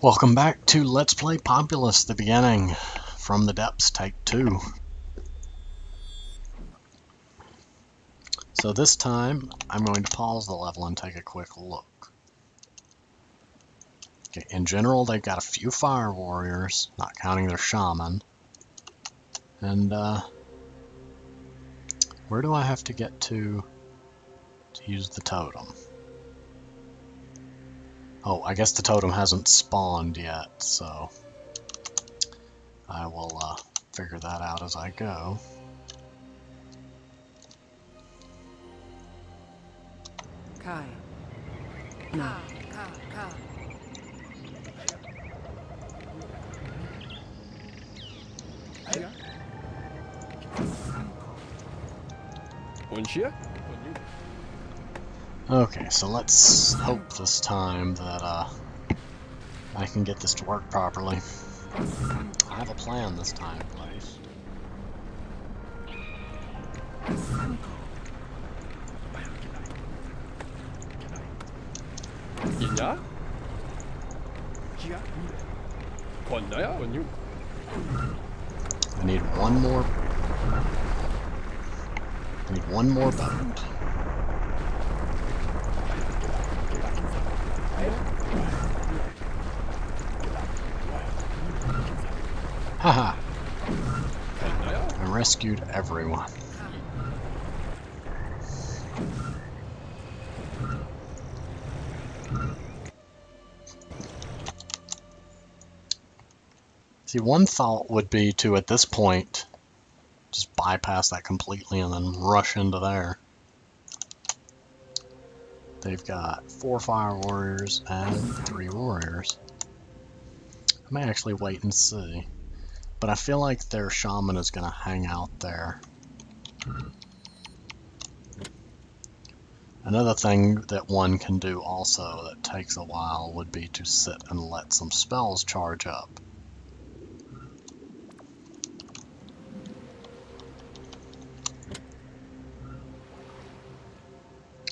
Welcome back to Let's Play Populous, the beginning. From the Depths, take 2. So this time, I'm going to pause the level and take a quick look. Okay, in general, they've got a few fire warriors, not counting their shaman. And, where do I have to get to use the totem? Oh, I guess the totem hasn't spawned yet, so I will figure that out as I go. Kai. No. Okay, so let's hope this time that I can get this to work properly. I have a plan this time, please. 이냐? 건너야? 건유. I need one more boat. Haha! I rescued everyone. See, one thought would be to, at this point, just bypass that completely and then rush into there. They've got 4 fire warriors and 3 warriors. I may actually wait and see. But I feel like their shaman is going to hang out there. Another thing that one can do also that takes a while would be to sit and let some spells charge up.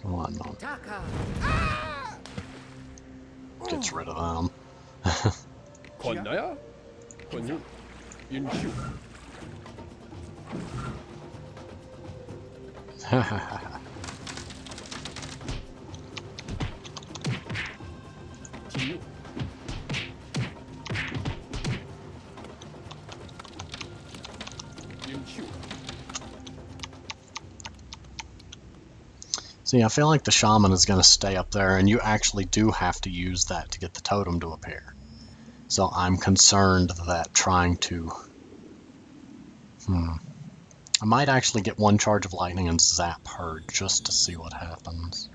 One gets rid of them. 건너야? 건유. 윤슈. 진유. 윤슈. See, I feel like the shaman is going to stay up there, and you actually do have to use that to get the totem to appear. So I'm concerned that trying to... I might actually get one charge of lightning and zap her just to see what happens.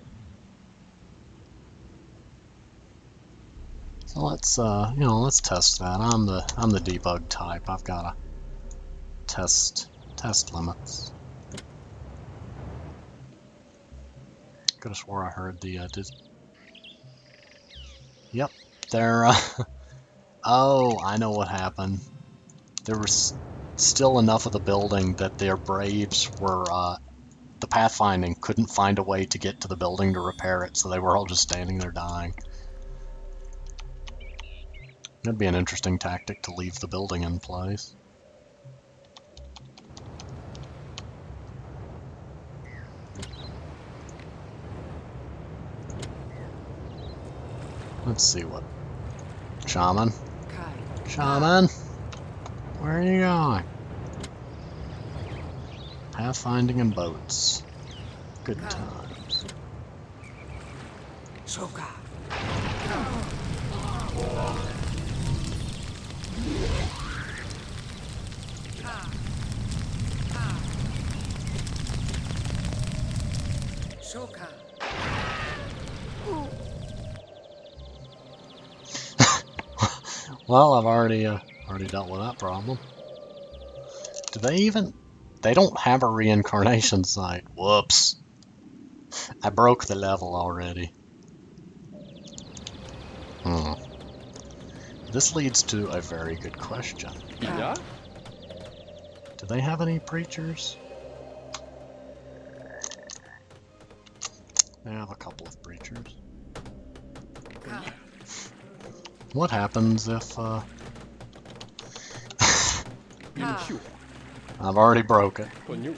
So let's, let's test that. I'm the debug type. I've got to test limits. Could have swore I heard the Yep, they're oh, I know what happened. There was still enough of the building that their braves were the pathfinding couldn't find a way to get to the building to repair it, so they were all just standing there dying. That'd be an interesting tactic to leave the building in place. Let's see what... Shaman? Shaman? Where are you going? Pathfinding and boats. Good times. Soka. Soka. Well, I've already dealt with that problem. Do they even... They don't have a reincarnation site. Whoops. I broke the level already. This leads to a very good question. 이냐? Do they have any preachers? They have a couple of preachers. What happens if, Inshu. I've already broke it. Konyu.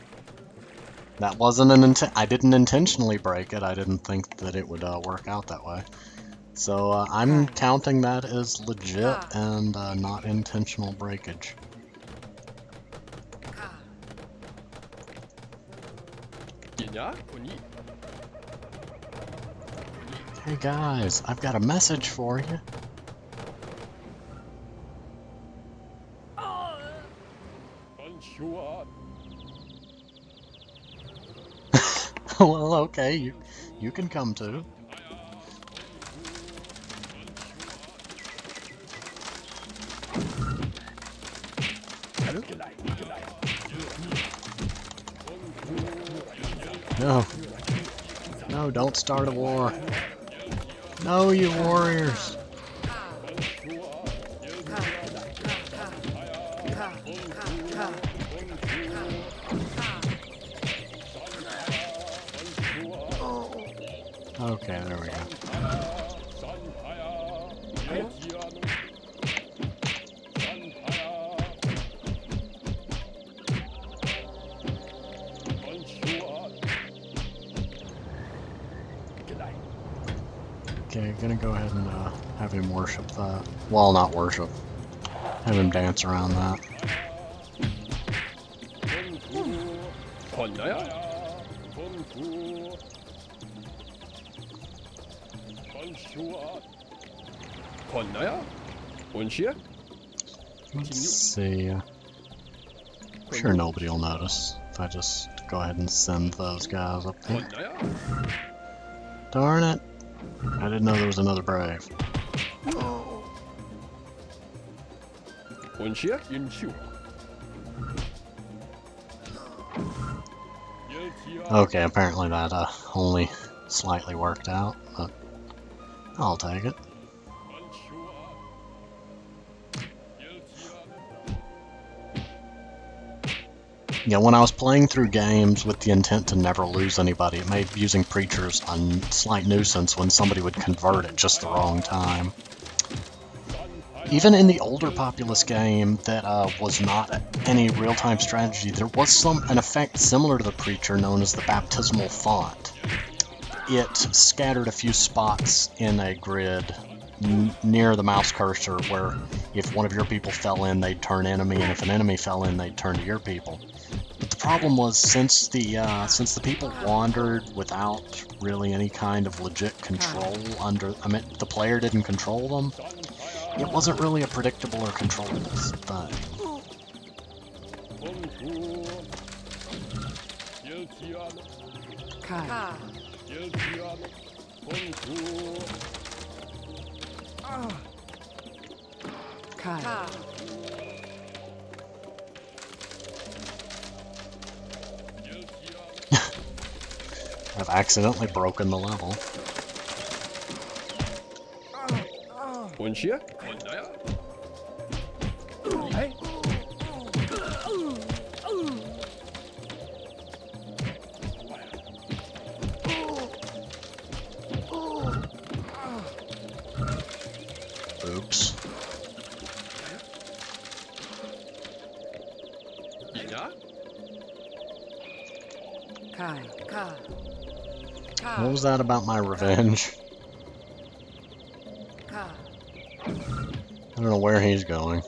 That wasn't an I didn't intentionally break it. I didn't think that it would work out that way. So I'm counting that as legit and not intentional breakage. Yinya. Konyi. Hey guys, I've got a message for you. Konshua. Well, okay, you can come too. No. No, don't start a war. No, you warriors. Okay, there we go. Okay, gonna go ahead and have him worship that. Well, not worship. Have him dance around that. 건너야? 건구. 건슈아. 건너야? 원시야? Let's see. Sure, nobody will notice if I just go ahead and send those guys up there. 건너야? Darn it! I didn't know there was another brave. 원시야? 윤슈. Okay, apparently that only slightly worked out, but I'll take it. Yeah, when I was playing through games with the intent to never lose anybody, it made using preachers a slight nuisance when somebody would convert at just the wrong time. Even in the older Populous game that was not any real-time strategy, there was an effect similar to the preacher known as the baptismal font. It scattered a few spots in a grid near the mouse cursor where if one of your people fell in, they'd turn enemy, and if an enemy fell in, they'd turn to your people. But the problem was, since the people wandered without really any kind of legit control the player didn't control them, it wasn't really a predictable or controllable thing. Kai. Kai. I've accidentally broken the level. 원시야? 건너야? 에이? Oops. 이냐? Kai. What was that about my revenge? I don't know where he's going.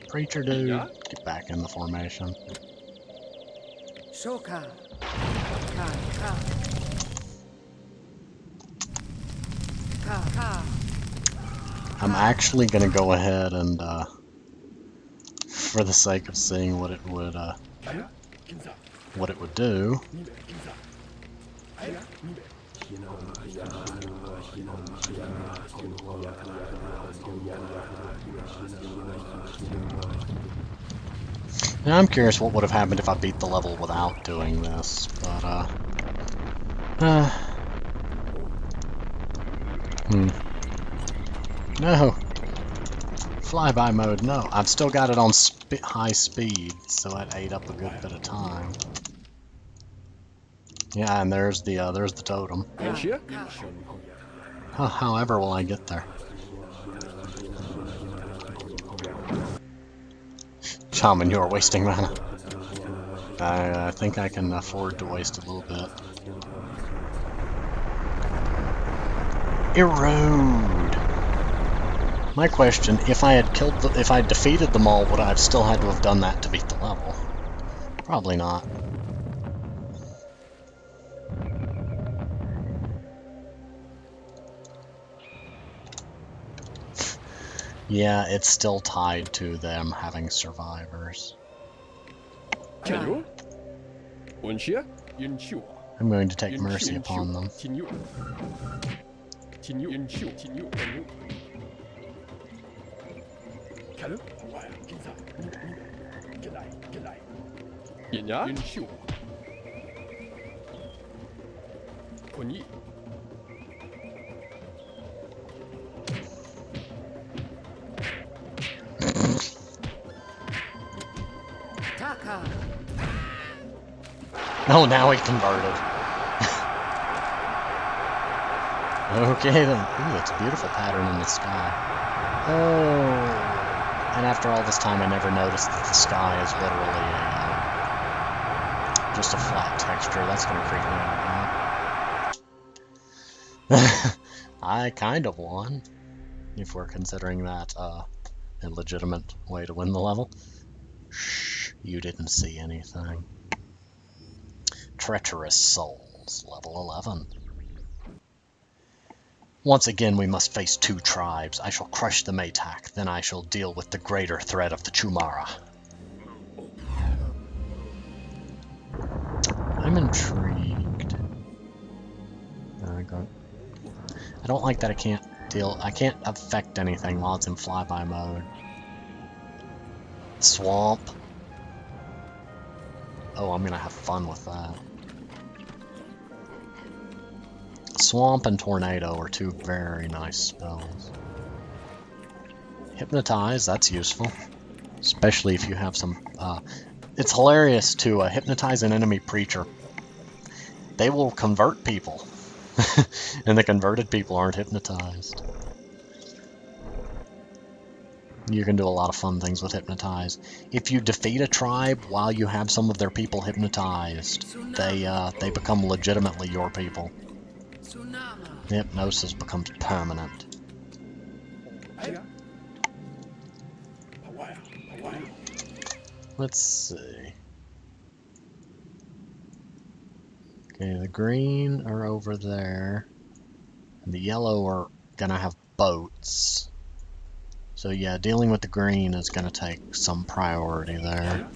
Preacher dude, get back in the formation. Shoka. I'm actually gonna go ahead and, for the sake of seeing what it would do. Now I'm curious what would have happened if I beat the level without doing this, but no! Flyby mode, no. I've still got it on high speed, so it ate up a good bit of time. Yeah, and there's the totem. 원시야? However will I get there? Shaman, you are wasting mana. I think I can afford to waste a little bit. Erode! My question, if I had defeated them all, would I have still had to have done that to beat the level? Probably not. Yeah, it's still tied to them having survivors. Hello? Unshia? Yunchu. I'm going to take mercy upon them. Tinyu. Tinyu. Yunchu. Tinyu. Tinyu. Kalu? Kinsa. G'day. G'day. Yinya? Yunchu. Konyi. Taka. Oh, now he converted. Okay then. Ooh, that's a beautiful pattern in the sky. Oh. And after all this time, I never noticed that the sky is literally just a flat texture. That's gonna creep me out now. I kind of won, if we're considering that a legitimate way to win the level. Shh, you didn't see anything. Treacherous Souls, level 11. Once again we must face two tribes. I shall crush the Maytak, then I shall deal with the greater threat of the Chumara. I'm intrigued. I don't like that I can't affect anything while it's in flyby mode. Swamp. Oh, I'm gonna have fun with that. Swamp and Tornado are two very nice spells. Hypnotize, that's useful. Especially if you have some... it's hilarious to hypnotize an enemy preacher. They will convert people. And the converted people aren't hypnotized. You can do a lot of fun things with hypnotize. If you defeat a tribe while you have some of their people hypnotized, they become legitimately your people. The hypnosis becomes permanent. Let's see. Okay, the green are over there. And the yellow are gonna have boats. So yeah, dealing with the green is gonna take some priority there.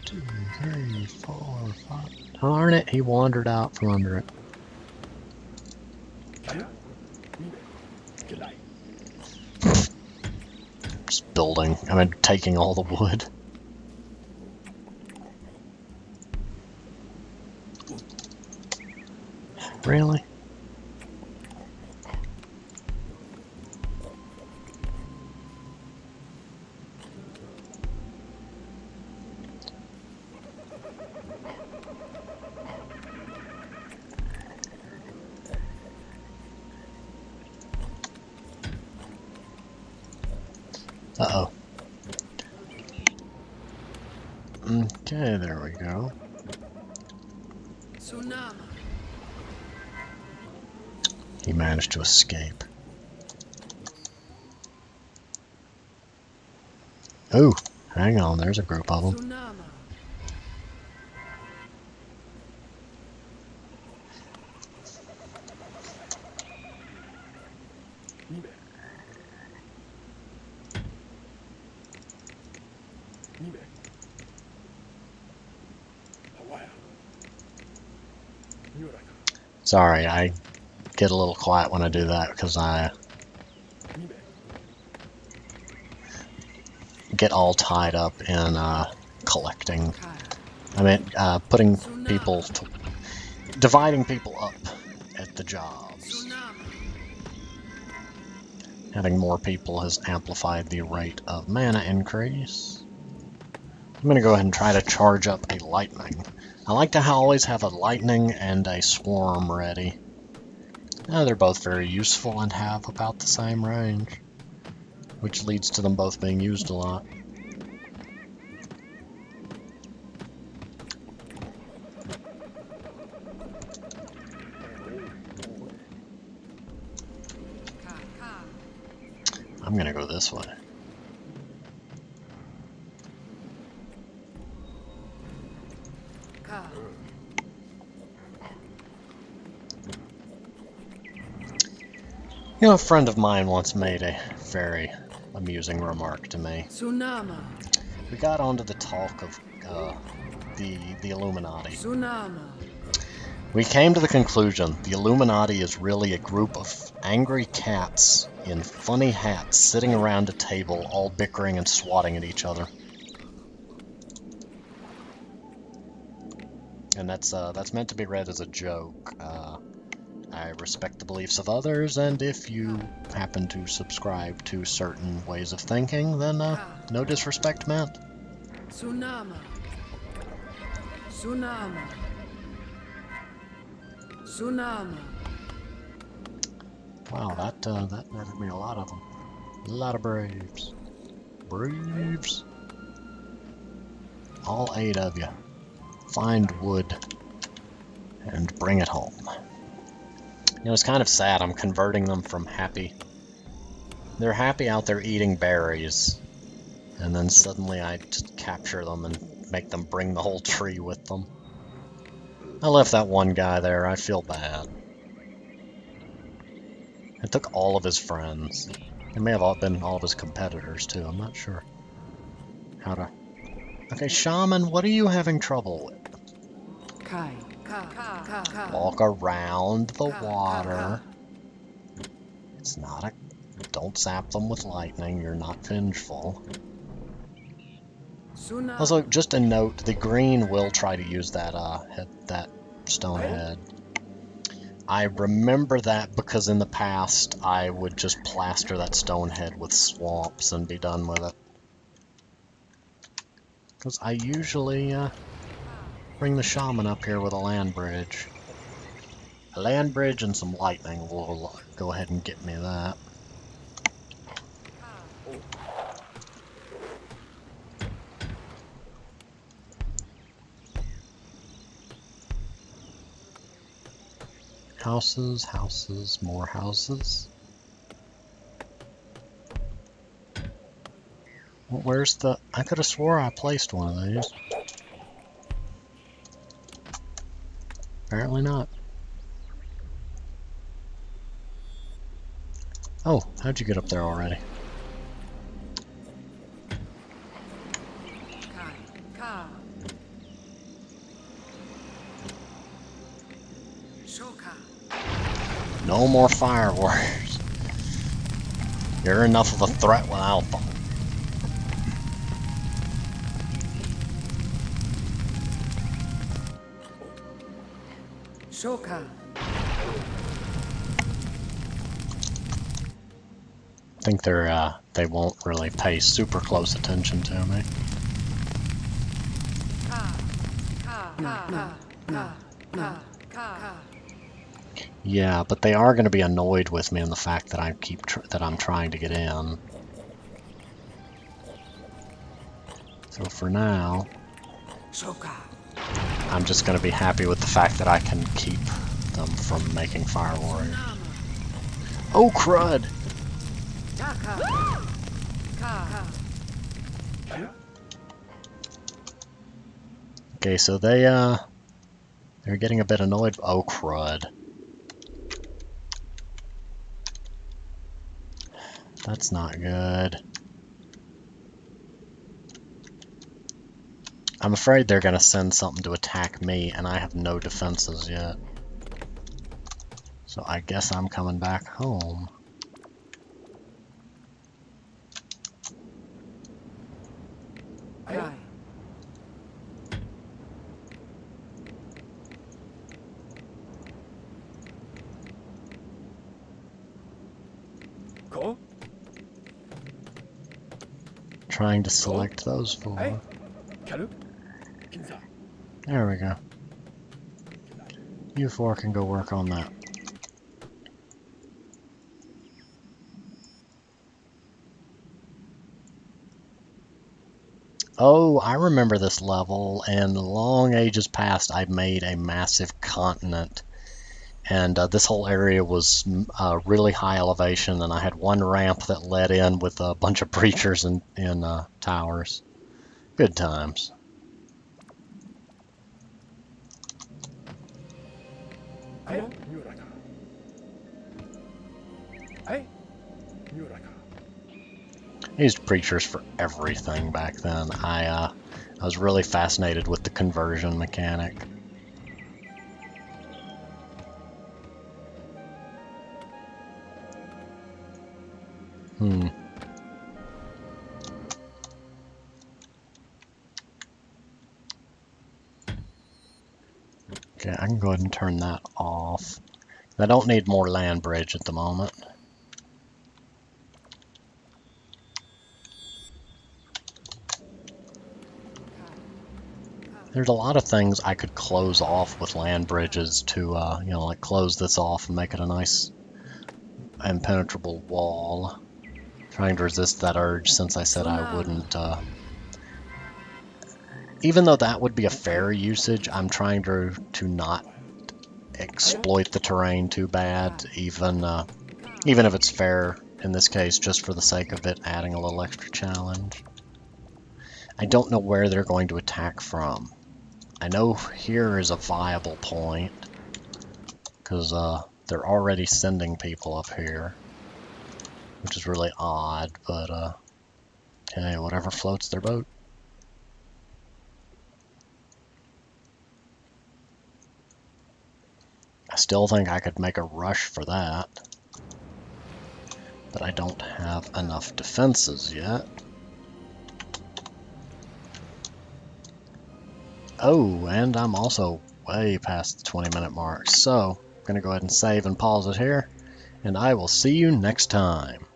2, 3, 4, 5. Darn it, he wandered out from under it. Just building, taking all the wood. Really? Uh-oh. Okay, there we go. He managed to escape. Ooh, hang on, there's a group of them. Sorry, I get a little quiet when I do that because I get all tied up in collecting. Putting people dividing people up at the jobs. Having more people has amplified the rate of mana increase. I'm gonna go ahead and try to charge up a lightning. I like to always have a lightning and a swarm ready. They're both very useful and have about the same range, which leads to them both being used a lot. I'm gonna go this way. You know, a friend of mine once made a very amusing remark to me. Tsunami. We got onto the talk of the Illuminati. Tsunami. We came to the conclusion the Illuminati is really a group of angry cats in funny hats sitting around a table, all bickering and swatting at each other. And that's meant to be read as a joke. I respect the beliefs of others, and if you happen to subscribe to certain ways of thinking, then no disrespect meant. Tsunami. Tsunami. Tsunami. Wow, that netted me a lot of them. A lot of braves. Braves. All 8 of you. Find wood and bring it home. You know, it's kind of sad. I'm converting them from happy. They're happy out there eating berries, and then suddenly I just capture them and make them bring the whole tree with them. I left that one guy there. I feel bad. I took all of his friends. It may have all been all of his competitors, too. I'm not sure how to... Okay, Shaman, what are you having trouble with? Kai. Walk around the water. It's not a... Don't zap them with lightning. You're not vengeful. Also, just a note, the green will try to use that that stone head. I remember that because in the past I would just plaster that stone head with swamps and be done with it. Because I usually bring the shaman up here with a land bridge. A land bridge and some lightning will go ahead and get me that. Houses, houses, more houses. Well, where's the... I could have swore I placed one of these. Apparently not. Oh, how'd you get up there already? No more fire warriors. You're enough of a threat without them. Shoka. I think they won't really pay super close attention to me. Yeah, but they are going to be annoyed with me in the fact that I'm trying to get in. So for now, I'm just going to be happy with the fact that I can keep them from making fire warriors. Oh crud! Okay, so they're getting a bit annoyed. Oh crud. That's not good. I'm afraid they're gonna send something to attack me, and I have no defenses yet. So I guess I'm coming back home. Cool. Trying to select those four. There we go. You four can go work on that. Oh, I remember this level, and long ages past I made a massive continent. And this whole area was really high elevation, and I had one ramp that led in with a bunch of preachers in towers. Good times. Hey, Muraka. Hey, Muraka. I used preachers for everything back then. I was really fascinated with the conversion mechanic. Hmm. Okay, I can go ahead and turn that off. I don't need more land bridge at the moment. There's a lot of things I could close off with land bridges to, you know, like close this off and make it a nice impenetrable wall. Trying to resist that urge since I said I Tsunama. wouldn't. Even though that would be a fair usage, I'm trying to not exploit the terrain too bad, even if it's fair in this case, just for the sake of it adding a little extra challenge. I don't know where they're going to attack from. I know here is a viable point, because they're already sending people up here, which is really odd, but okay, whatever floats their boat. I still think I could make a rush for that, but I don't have enough defenses yet. Oh, and I'm also way past the 20-minute mark, so I'm going to go ahead and save and pause it here, and I will see you next time.